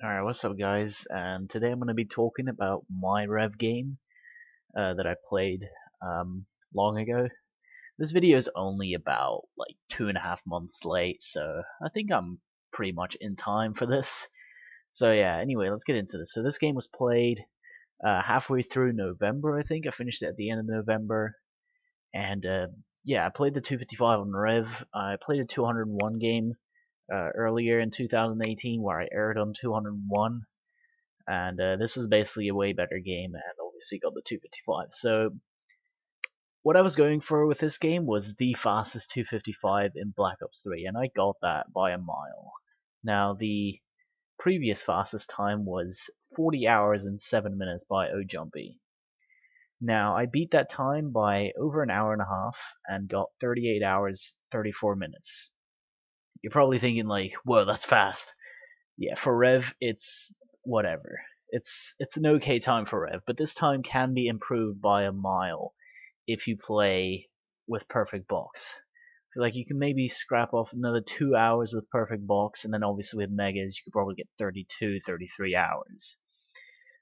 Alright, what's up guys? And today I'm going to be talking about my Rev game that I played long ago. This video is only about like 2.5 months late, so I think I'm pretty much in time for this. So yeah, anyway, let's get into this. So this game was played halfway through November, I think. I finished it at the end of November. And yeah, I played the 255 on Rev. I played a 201 game earlier in 2018 where I aired on 201. And this is basically a way better game, and obviously got the 255. So what I was going for with this game was the fastest 255 in Black Ops 3, and I got that by a mile. Now the previous fastest time was 40 hours and 7 minutes by Ojumpy. Now I beat that time by over an hour and a half and got 38 hours 34 minutes. You're probably thinking like, whoa, that's fast. Yeah, for Rev, it's whatever. It's an okay time for Rev, but this time can be improved by a mile if you play with perfect box. I feel like you can maybe scrap off another 2 hours with perfect box, and then obviously with megas you could probably get 32, 33 hours.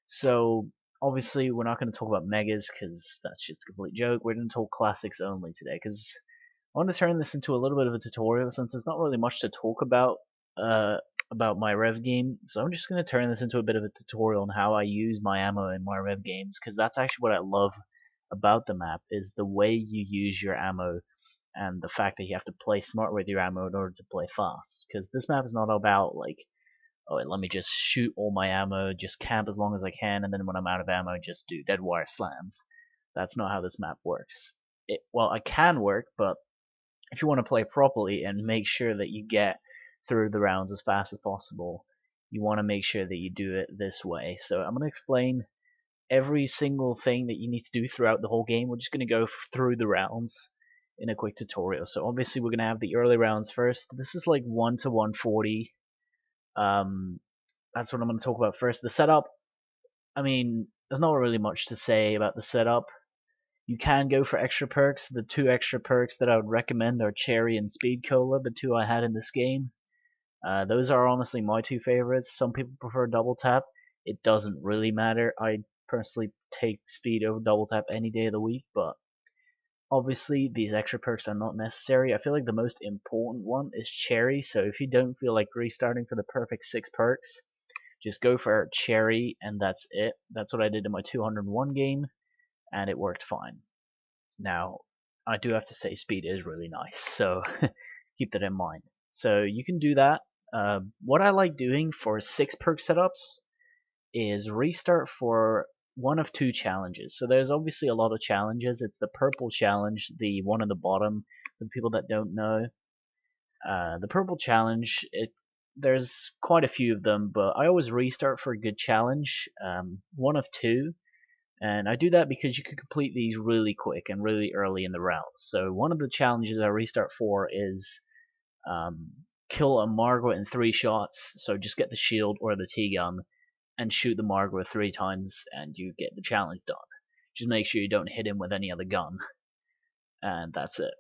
So obviously we're not going to talk about megas because that's just a complete joke. We're going to talk classics only today because I want to turn this into a little bit of a tutorial since there's not really much to talk uh, about my Rev game. So I'm just going to turn this into a bit of a tutorial on how I use my ammo in my Rev games because that's actually what I love about the map is the way you use your ammo and the fact that you have to play smart with your ammo in order to play fast. Because this map is not about like, oh, let me just shoot all my ammo, just camp as long as I can, and then when I'm out of ammo, just do dead wire slams. That's not how this map works. Well, it can work, but if you want to play properly and make sure that you get through the rounds as fast as possible, you want to make sure that you do it this way. So I'm going to explain every single thing that you need to do throughout the whole game. We're just going to go through the rounds in a quick tutorial. So obviously we're going to have the early rounds first. This is like 1 to 140. Um, that's what I'm going to talk about first. The setup, I mean, there's not really much to say about the setup. You can go for extra perks. The two extra perks that I would recommend are Cherry and Speed Cola, the two I had in this game. Those are honestly my two favorites. Some people prefer Double Tap. It doesn't really matter. I personally take Speed over Double Tap any day of the week, but obviously these extra perks are not necessary. I feel like the most important one is Cherry, so if you don't feel like restarting for the perfect 6 perks, just go for Cherry and that's it. That's what I did in my 201 game, and it worked fine. Now, I do have to say speed is really nice, so keep that in mind. So you can do that. What I like doing for 6 perk setups is restart for one of two challenges. So there's obviously a lot of challenges. It's the purple challenge, the one at the bottom, for the people that don't know. The purple challenge, there's quite a few of them, but I always restart for a good challenge, one of two. And I do that because you can complete these really quick and really early in the rounds. So one of the challenges I restart for is um, kill a Margwa in 3 shots. So just get the shield or the T-gun and shoot the Margwa 3 times and you get the challenge done. Just make sure you don't hit him with any other gun. And that's it.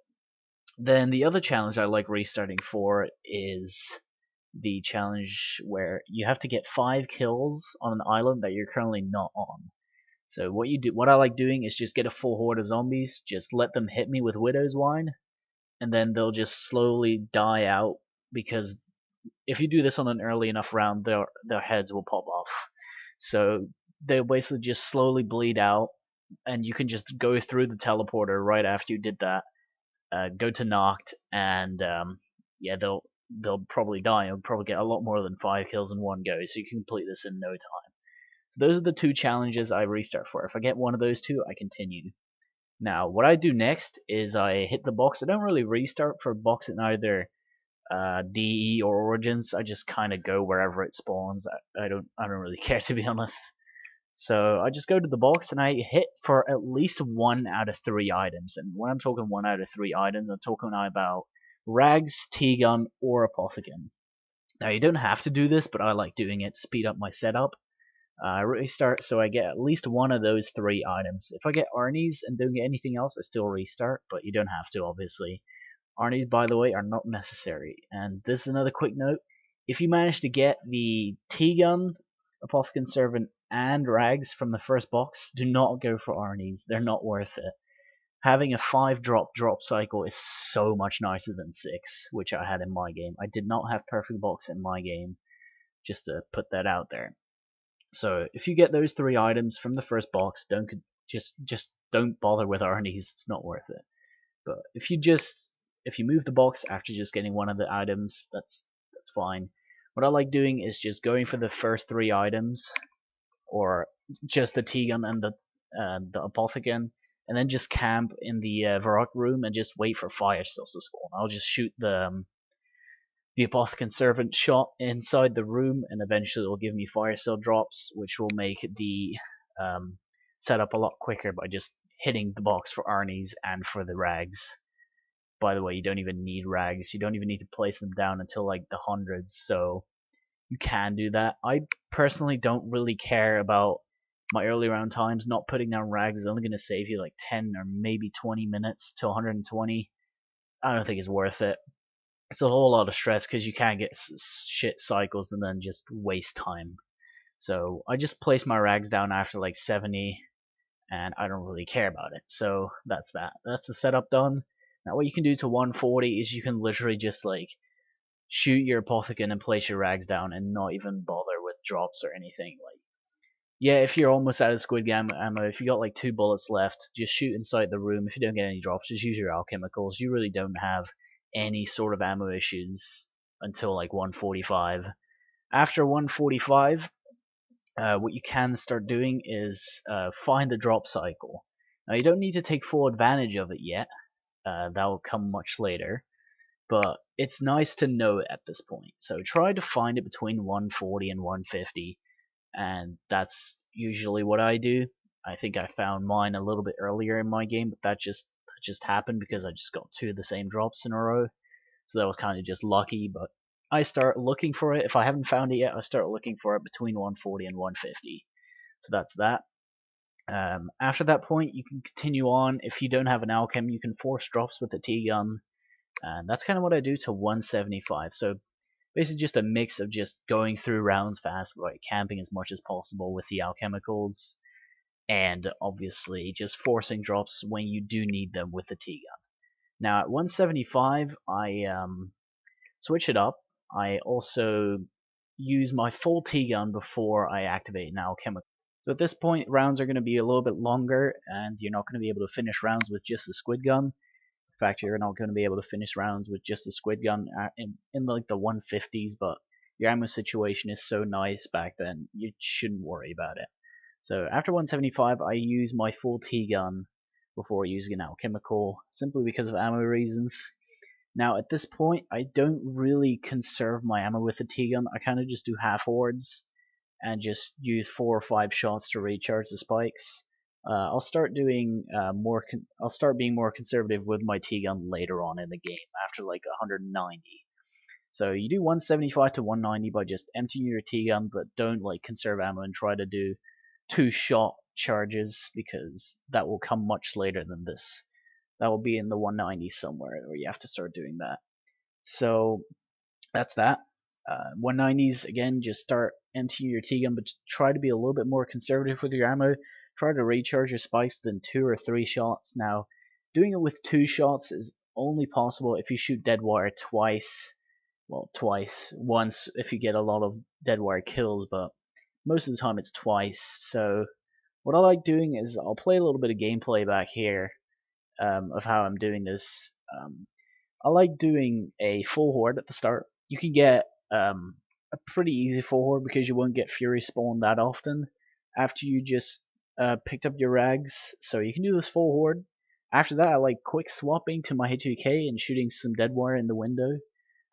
Then the other challenge I like restarting for is the challenge where you have to get 5 kills on an island that you're currently not on. So what I like doing is just get a full horde of zombies, just let them hit me with Widow's Wine, and then they'll just slowly die out because if you do this on an early enough round, their heads will pop off. So they'll basically just slowly bleed out, and you can just go through the teleporter right after you did that. Go to Noct, and yeah, they'll probably die. You'll probably get a lot more than 5 kills in one go, so you can complete this in no time. So those are the two challenges I restart for. If I get one of those two, I continue. Now, what I do next is I hit the box. I don't really restart for box in either DE or Origins. I just kind of go wherever it spawns. I don't really care to be honest. So I just go to the box and I hit for at least 1 out of 3 items. And when I'm talking 1 out of 3 items, I'm talking about Rags, T-Gun, or Apothicon. Now you don't have to do this, but I like doing it to speed up my setup. Restart so I get at least one of those 3 items. If I get Arnie's and don't get anything else, I still restart, but you don't have to, obviously. Arnie's, by the way, are not necessary. And this is another quick note. if you manage to get the T-Gun, Apothicon Servant, and Rags from the first box, do not go for Arnie's. They're not worth it. Having a 5-drop cycle is so much nicer than 6, which I had in my game. I did not have Perfect Box in my game, just to put that out there. So if you get those 3 items from the first box, just don't bother with Arnie's. It's not worth it. But if you move the box after just getting one of the items, that's fine. What I like doing is just going for the first 3 items, or just the T-Gun and the Apothicon, and then just camp in the Varrock room and just wait for fire cells to spawn. I'll just shoot the Apothicon Servant shot inside the room, and eventually it will give me fire cell drops, which will make the setup a lot quicker by just hitting the box for Arnie's and for the Rags. By the way, you don't even need Rags. You don't even need to place them down until like the hundreds, so you can do that. I personally don't really care about my early round times. Not putting down Rags is only going to save you like 10 or maybe 20 minutes to 120. I don't think it's worth it. It's a whole lot of stress because you can't get shit cycles and then just waste time. So I just place my Rags down after like 70, and I don't really care about it. So that's that. That's the setup done. Now what you can do to 140 is you can literally just like shoot your Apothicon and place your Rags down and not even bother with drops or anything. Like, yeah, if you're almost out of Squid ammo, if you got like 2 bullets left, just shoot inside the room. If you don't get any drops, just use your alchemicals. You really don't have any sort of ammo issues until like 145. After 145, what you can start doing is find the drop cycle. Now you don't need to take full advantage of it yet. That will come much later. But it's nice to know it at this point. So try to find it between 140 and 150, and that's usually what I do. I think I found mine a little bit earlier in my game, but that just happened because I just got 2 of the same drops in a row. So that was kind of just lucky, but I start looking for it. If I haven't found it yet, I start looking for it between 140 and 150. So that's that. After that point, you can continue on. If you don't have an Alchem, you can force drops with the T-Gun. And that's kind of what I do to 175. So basically just a mix of just going through rounds fast by camping as much as possible with the alchemicals, and obviously just forcing drops when you do need them with the T-Gun. Now at 175, I switch it up. I also use my full T-Gun before I activate an alchemical. So at this point, rounds are going to be a little bit longer, and you're not going to be able to finish rounds with just the Squid Gun. In fact, you're not going to be able to finish rounds with just the Squid Gun in like the 150s, but your ammo situation is so nice back then, you shouldn't worry about it. So after 175, I use my full T-Gun before using an alchemical, simply because of ammo reasons. Now at this point, I don't really conserve my ammo with the T-Gun. I kind of just do half hordes and just use 4 or 5 shots to recharge the spikes. I'll start doing I'll start being more conservative with my T-Gun later on in the game, after like 190. So you do 175 to 190 by just emptying your T-Gun, but don't like conserve ammo and try to do 2 shot charges, because that will come much later than this. That will be in the 190s somewhere, where you have to start doing that. So that's that. 190s, again, just start emptying your T-Gun, but try to be a little bit more conservative with your ammo. Try to recharge your spikes within 2 or 3 shots. Now, doing it with 2 shots is only possible if you shoot dead wire twice. Well, twice. Once if you get a lot of dead wire kills, but most of the time it's twice. So what I like doing is I'll play a little bit of gameplay back here of how I'm doing this. I like doing a full horde at the start. You can get a pretty easy full horde because you won't get Fury spawn that often after you just picked up your Rags. So you can do this full horde. After that, I like quick swapping to my H2K and shooting some dead wire in the window.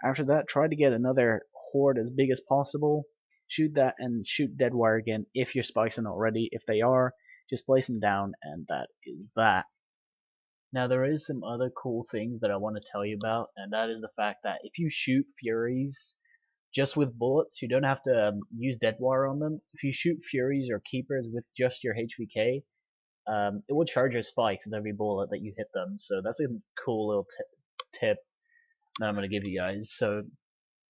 After that, try to get another horde as big as possible. Shoot that and shoot dead wire again if your spikes are not ready. If they are, just place them down, and that is that. Now there is some other cool things that I want to tell you about, and that is the fact that if you shoot Furies just with bullets, you don't have to use dead wire on them. If you shoot Furies or Keepers with just your HVK, it will charge your spikes with every bullet that you hit them. So that's a cool little tip that I'm going to give you guys. So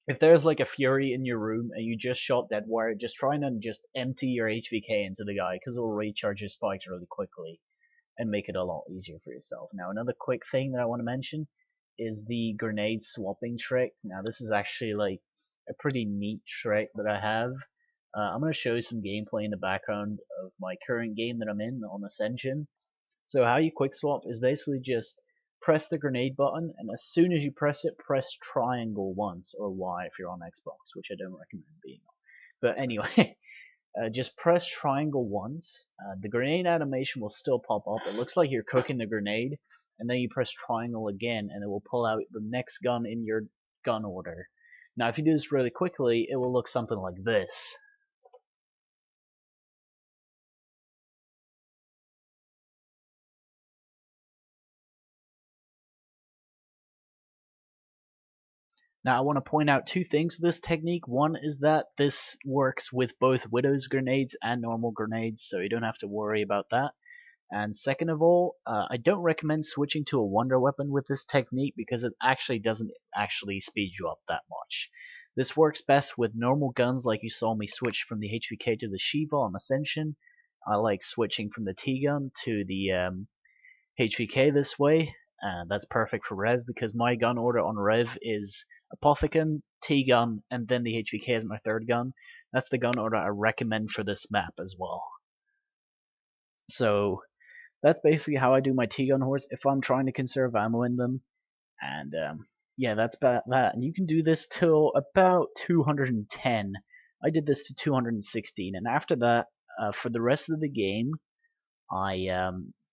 if there's like a Fury in your room and you just shot Deadwire, just try and just empty your HVK into the guy because it will recharge his spikes really quickly and make it a lot easier for yourself. Now, another quick thing that I want to mention is the grenade swapping trick. Now, this is actually like a pretty neat trick that I have. I'm going to show you some gameplay in the background of my current game that I'm in on Ascension. So how you quick swap is basically just press the grenade button, and as soon as you press it, press triangle once, or Y if you're on Xbox, which I don't recommend being on. But anyway, just press triangle once. The grenade animation will still pop up. It looks like you're cooking the grenade, and then you press triangle again, and it will pull out the next gun in your gun order. Now, if you do this really quickly, it will look something like this. Now, I want to point out two things with this technique. One is that this works with both Widow's grenades and normal grenades, so you don't have to worry about that. And second of all, I don't recommend switching to a wonder weapon with this technique because it actually doesn't actually speed you up that much. This works best with normal guns like you saw me switch from the HVK to the Shiva on Ascension. I like switching from the T-gun to the HVK this way. That's perfect for Rev because my gun order on Rev is Apothicon, T-gun, and then the HVK is my third gun. That's the gun order I recommend for this map as well. So that's basically how I do my T-gun hordes if I'm trying to conserve ammo in them. And yeah, that's about that. And you can do this till about 210. I did this to 216, and after that, for the rest of the game, I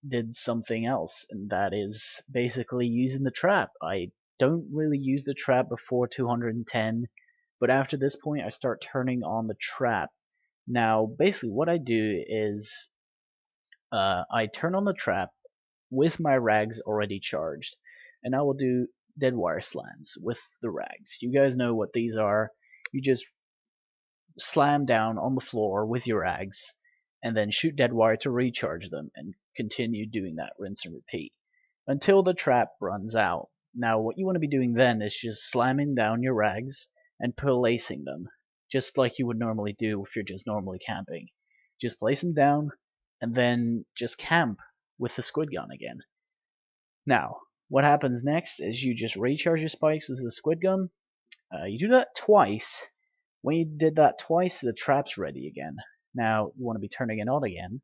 did something else, and that is basically using the trap. I don't really use the trap before 210, but after this point, I start turning on the trap. Now, basically, what I do is I turn on the trap with my rags already charged, and I will do Deadwire slams with the rags. You guys know what these are. You just slam down on the floor with your rags, and then shoot Deadwire to recharge them, and continue doing that, rinse and repeat, until the trap runs out. Now, what you want to be doing then is just slamming down your rags and placing them, just like you would normally do if you're just normally camping. Just place them down, and then just camp with the squid gun again. Now, what happens next is you just recharge your spikes with the squid gun. You do that twice. When you did that twice, the trap's ready again. Now, you want to be turning it on again,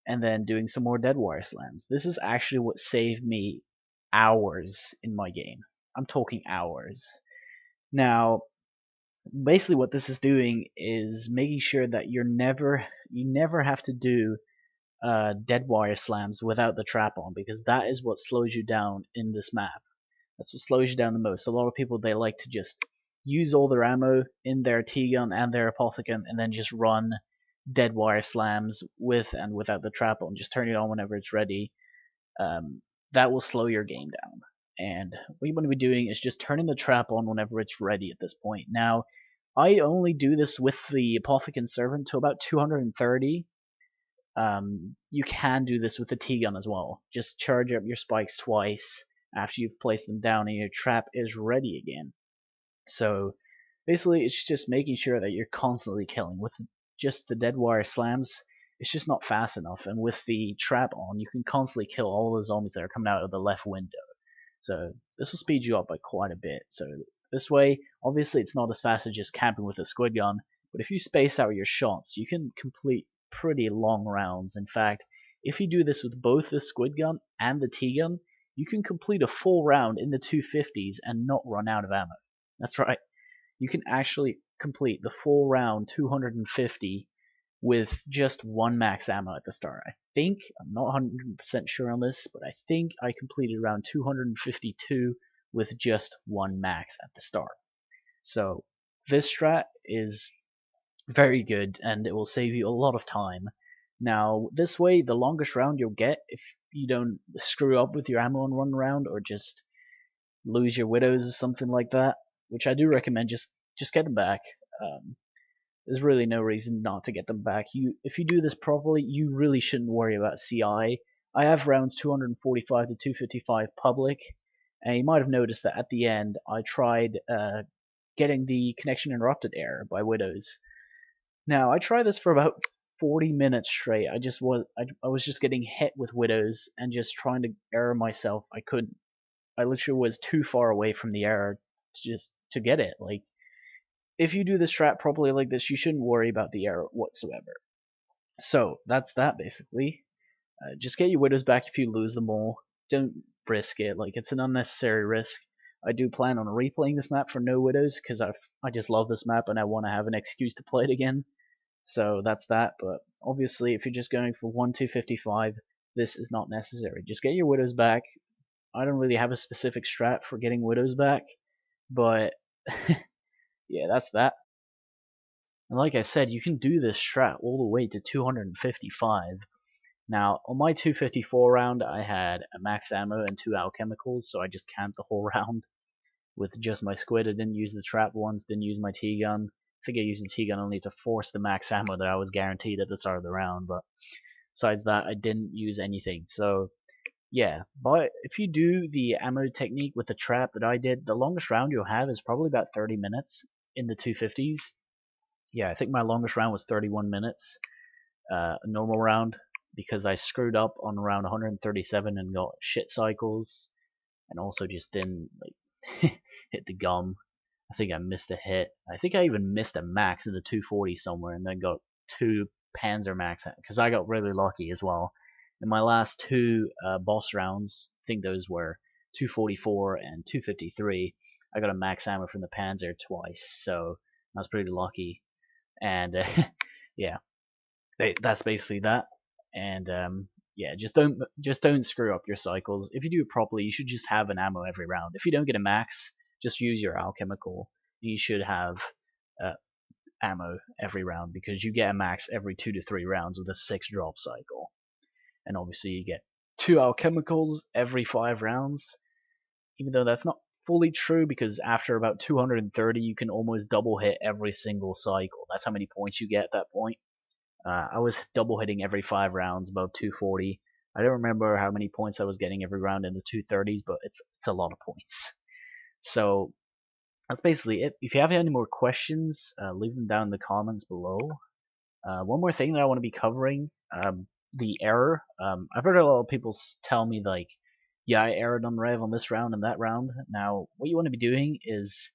and then doing some more Deadwire slams. This is actually what saved me hours in my game. I'm talking hours. Now, basically what this is doing is making sure that you never have to do Deadwire slams without the trap on, because that is what slows you down in this map. That's what slows you down the most. A lot of people, they like to just use all their ammo in their T-gun and their Apothicon and then just run Deadwire slams with and without the trap on. Just turn it on whenever it's ready. That will slow your game down. And what you want to be doing is just turning the trap on whenever it's ready at this point. Now, I only do this with the Apothicon Servant to about 230. You can do this with the T-gun as well. Just charge up your spikes twice after you've placed them down and your trap is ready again. So basically it's just making sure that you're constantly killing. With just the Deadwire slams, it's just not fast enough, and with the trap on, you can constantly kill all the zombies that are coming out of the left window. So this will speed you up by quite a bit. So this way, obviously it's not as fast as just camping with a squid gun, but if you space out your shots, you can complete pretty long rounds. In fact, if you do this with both the squid gun and the T-gun, you can complete a full round in the 250s and not run out of ammo. That's right. You can actually complete the full round 250 with just one max ammo at the start. I'm not 100% sure on this, but I think I completed around 252 with just one max at the start. So this strat is very good, and it will save you a lot of time. Now, this way, the longest round you'll get, if you don't screw up with your ammo on one round, or just lose your widows or something like that, which I do recommend, just get them back. There's really no reason not to get them back. If you do this properly, you really shouldn't worry about CI. I have rounds 245 to 255 public, and you might have noticed that at the end I tried getting the connection interrupted error by Widows. Now I tried this for about 40 minutes straight. I was just getting hit with Widows and just trying to error myself. I couldn't. I literally was too far away from the error to get it. Like, if you do the strat properly like this, you shouldn't worry about the error whatsoever. So that's that basically. Just get your Widows back if you lose them all. Don't risk it. Like, it's an unnecessary risk. I do plan on replaying this map for no Widows because I just love this map and I want to have an excuse to play it again. So that's that. But obviously, if you're just going for 1-255, this is not necessary. Just get your Widows back. I don't really have a specific strat for getting Widows back, but yeah, that's that. And like I said, you can do this strat all the way to 255. Now, on my 254 round, I had a max ammo and 2 alchemicals, so I just camped the whole round with just my squid. I didn't use the trap once, didn't use my T-gun. I think I used the T-gun only to force the max ammo that I was guaranteed at the start of the round, but besides that, I didn't use anything. So, yeah, but if you do the ammo technique with the trap that I did, the longest round you'll have is probably about 30 minutes in the 250s. Yeah, I think my longest round was 31 minutes, a normal round, because I screwed up on round 137 and got shit cycles, and also just didn't like hit the gum. I think I missed a hit. I think I even missed a max in the 240 somewhere, and then got 2 Panzer max because I got really lucky as well. In my last 2 boss rounds, I think those were 244 and 253. I got a max ammo from the Panzer twice, so I was pretty lucky. And yeah, that's basically that. And yeah, just don't screw up your cycles. If you do it properly, you should just have an ammo every round. If you don't get a max, just use your alchemical. You should have uh, ammo every round because you get a max every 2 to 3 rounds with a 6 drop cycle. And obviously you get 2 alchemicals every 5 rounds, even though that's not fully true because after about 230 you can almost double hit every single cycle. That's how many points you get at that point. I was double hitting every 5 rounds above 240. I don't remember how many points I was getting every round in the 230s, but it's a lot of points. So that's basically it. If you have any more questions, leave them down in the comments below. One more thing that I want to be covering, the error. I've heard a lot of people tell me like, yeah, I errored on Rev on this round and that round. Now, what you want to be doing is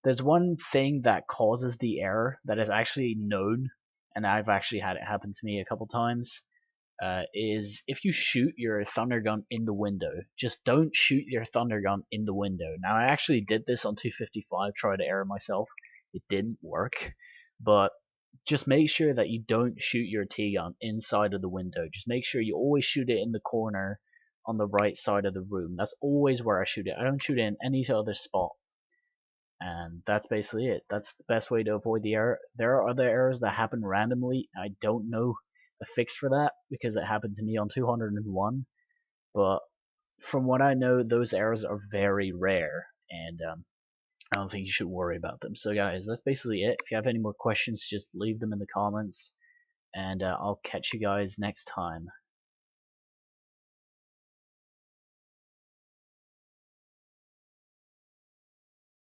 there's one thing that causes the error that is actually known, and I've actually had it happen to me a couple times, is if you shoot your thunder gun in the window. Just don't shoot your thunder gun in the window. Now, I actually did this on 255, tried to error myself. It didn't work, but just make sure that you don't shoot your T-gun inside of the window. Just make sure you always shoot it in the corner on the right side of the room. That's always where I shoot it. I don't shoot it in any other spot. And that's basically it. That's the best way to avoid the error. There are other errors that happen randomly. I don't know the fix for that because it happened to me on 201. But from what I know, those errors are very rare, and I don't think you should worry about them. So guys, that's basically it. If you have any more questions, just leave them in the comments, and I'll catch you guys next time.